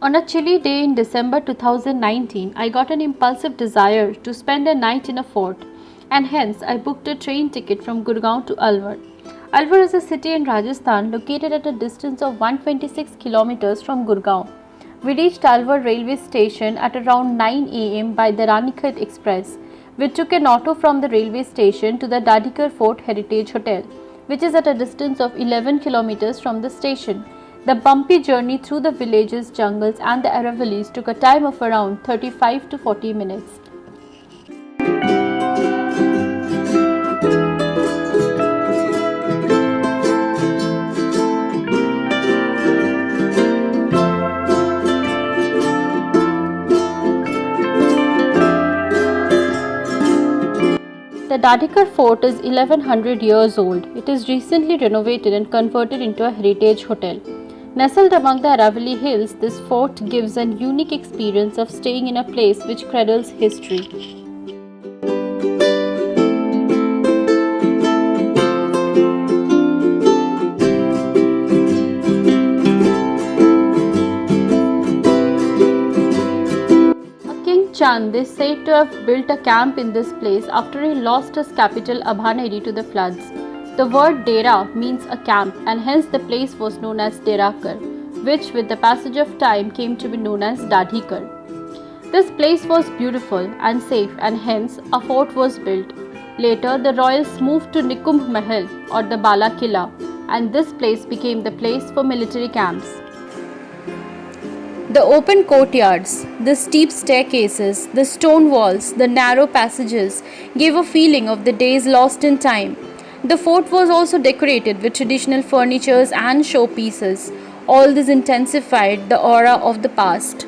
On a chilly day in December 2019, I got an impulsive desire to spend a night in a fort, and hence I booked a train ticket from Gurgaon to Alwar. Alwar is a city in Rajasthan located at a distance of 126 kilometers from Gurgaon. We reached Alwar railway station at around 9 a.m. by the Ranikhet Express. We took an auto from the railway station to the Dadikar Fort Heritage Hotel, which is at a distance of 11 kilometers from the station. The bumpy journey through the villages, jungles and the Aravallis took a time of around 35 to 40 minutes. The Dadikar Fort is 1100 years old. It is recently renovated and converted into a heritage hotel. Nestled among the Aravalli Hills, this fort gives an unique experience of staying in a place which cradles history. King Chand is said to have built a camp in this place after he lost his capital Abhaneri to the floods. The word Dera means a camp, and hence the place was known as Derakar, which with the passage of time came to be known as Dadhikar. This place was beautiful and safe, and hence a fort was built. Later the royals moved to Nikumb Mahal or the Bala Killa, and this place became the place for military camps. The open courtyards, the steep staircases, the stone walls, the narrow passages gave a feeling of the days lost in time. The fort was also decorated with traditional furnitures and showpieces. All this intensified the aura of the past.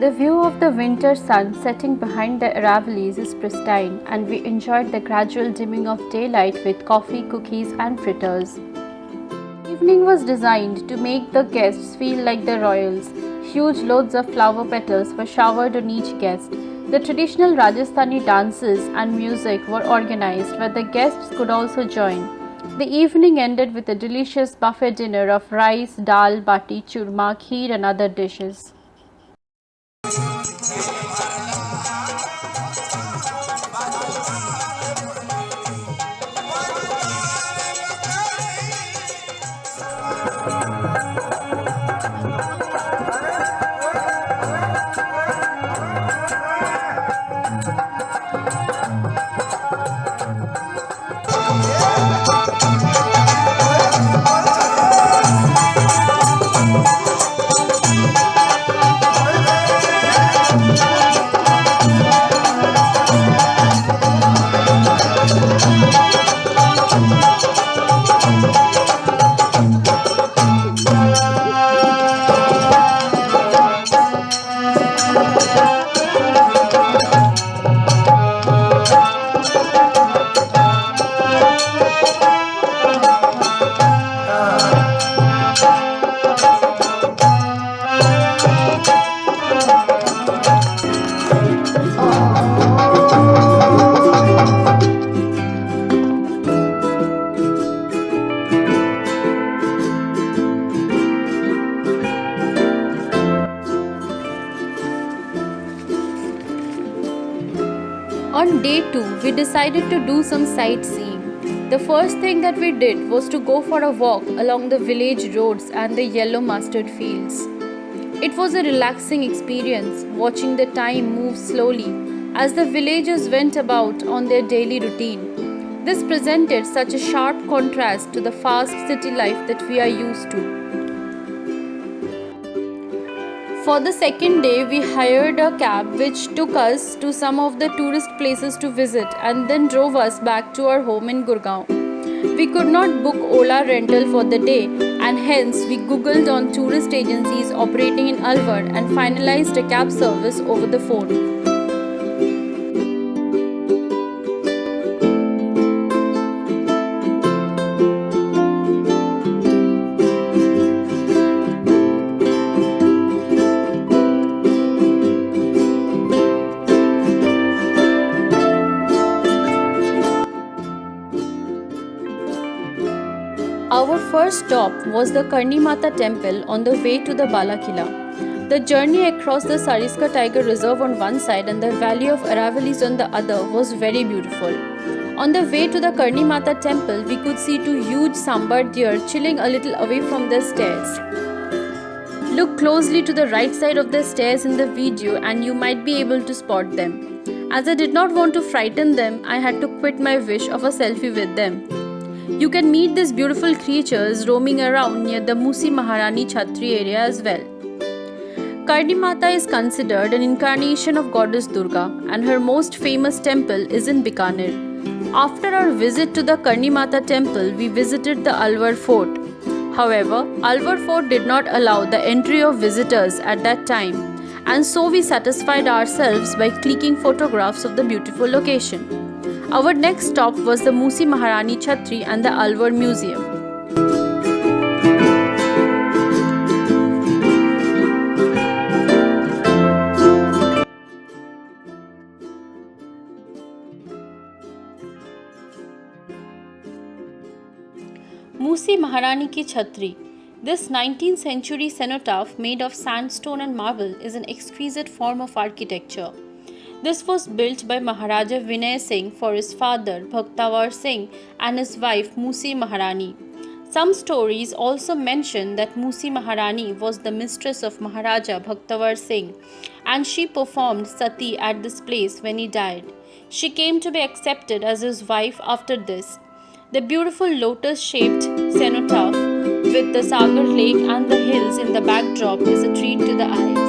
The view of the winter sun setting behind the Aravallis is pristine, and we enjoyed the gradual dimming of daylight with coffee, cookies and fritters. Evening was designed to make the guests feel like the royals. Huge loads of flower petals were showered on each guest. The traditional Rajasthani dances and music were organized where the guests could also join. The evening ended with a delicious buffet dinner of rice, dal, bati, churma, kheer and other dishes. On day 2, we decided to do some sightseeing. The first thing that we did was to go for a walk along the village roads and the yellow mustard fields. It was a relaxing experience watching the time move slowly as the villagers went about on their daily routine. This presented such a sharp contrast to the fast city life that we are used to. For the second day, we hired a cab which took us to some of the tourist places to visit and then drove us back to our home in Gurgaon. We could not book Ola rental for the day, and hence we googled on tourist agencies operating in Alwar and finalized a cab service over the phone. first stop was the Karni Mata temple on the way to the Bala Killa. The journey across the Sariska Tiger Reserve on one side and the valley of Aravalis on the other was very beautiful. On the way to the Karni Mata temple, we could see two huge sambar deer chilling a little away from the stairs. Look closely to the right side of the stairs in the video and you might be able to spot them. As I did not want to frighten them, I had to quit my wish of a selfie with them. You can meet these beautiful creatures roaming around near the Musi Maharani Chhatri area as well. Karni Mata is considered an incarnation of goddess Durga and her most famous temple is in Bikaner. After our visit to the Karni Mata temple, we visited the Alwar fort. However, Alwar fort did not allow the entry of visitors at that time, and so we satisfied ourselves by clicking photographs of the beautiful location. Our next stop was the Musi Maharani Chhatri and the Alwar Museum. Musi Maharani ki Chhatri. This 19th century cenotaph made of sandstone and marble is an exquisite form of architecture. This was built by Maharaja Vinay Singh for his father Bhaktawar Singh and his wife Musi Maharani. Some stories also mention that Musi Maharani was the mistress of Maharaja Bhaktawar Singh and she performed sati at this place when he died. She came to be accepted as his wife after this. The beautiful lotus-shaped cenotaph with the Sagar Lake and the hills in the backdrop is a treat to the eyes.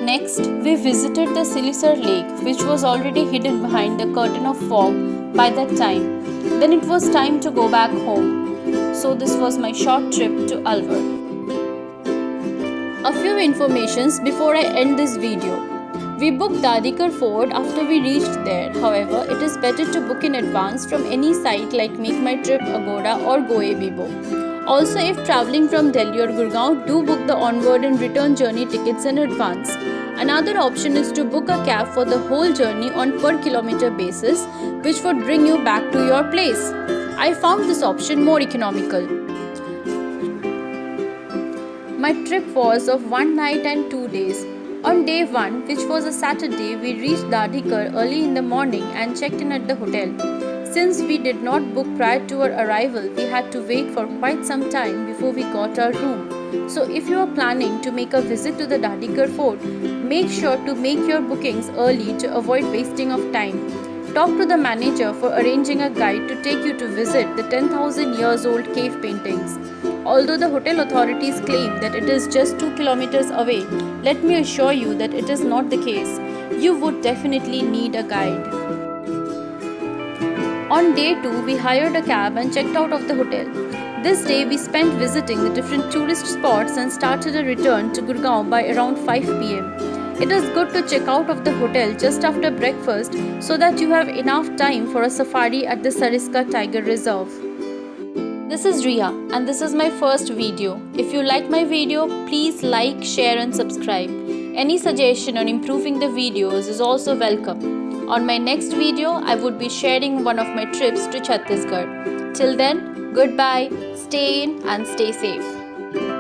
Next, we visited the Silisar Lake, which was already hidden behind the curtain of fog by that time. Then it was time to go back home. So this was my short trip to Alwar. A few informations before I end this video. We booked Dadikar Fort after we reached there. However, it is better to book in advance from any site like Make My Trip, Agoda or Goibibo. Also, if travelling from Delhi or Gurgaon, do book the onward and return journey tickets in advance. Another option is to book a cab for the whole journey on per kilometer basis, which would bring you back to your place. I found this option more economical. My trip was of 1 night and 2 days. On day 1, which was a Saturday, we reached Dadikar early in the morning and checked in at the hotel. Since we did not book prior to our arrival, we had to wait for quite some time before we got our room. So if you are planning to make a visit to the Dadikar fort, make sure to make your bookings early to avoid wasting of time. Talk to the manager for arranging a guide to take you to visit the 10,000 years old cave paintings. Although the hotel authorities claim that it is just 2 kilometers away, let me assure you that it is not the case. You would definitely need a guide. On day 2, we hired a cab and checked out of the hotel. This day, we spent visiting the different tourist spots and started a return to Gurgaon by around 5 pm. It is good to check out of the hotel just after breakfast so that you have enough time for a safari at the Sariska Tiger Reserve. This is Riya and this is my first video. If you like my video, please like, share and subscribe. Any suggestion on improving the videos is also welcome. On my next video, I would be sharing one of my trips to Chhattisgarh. Till then, goodbye, stay in and stay safe.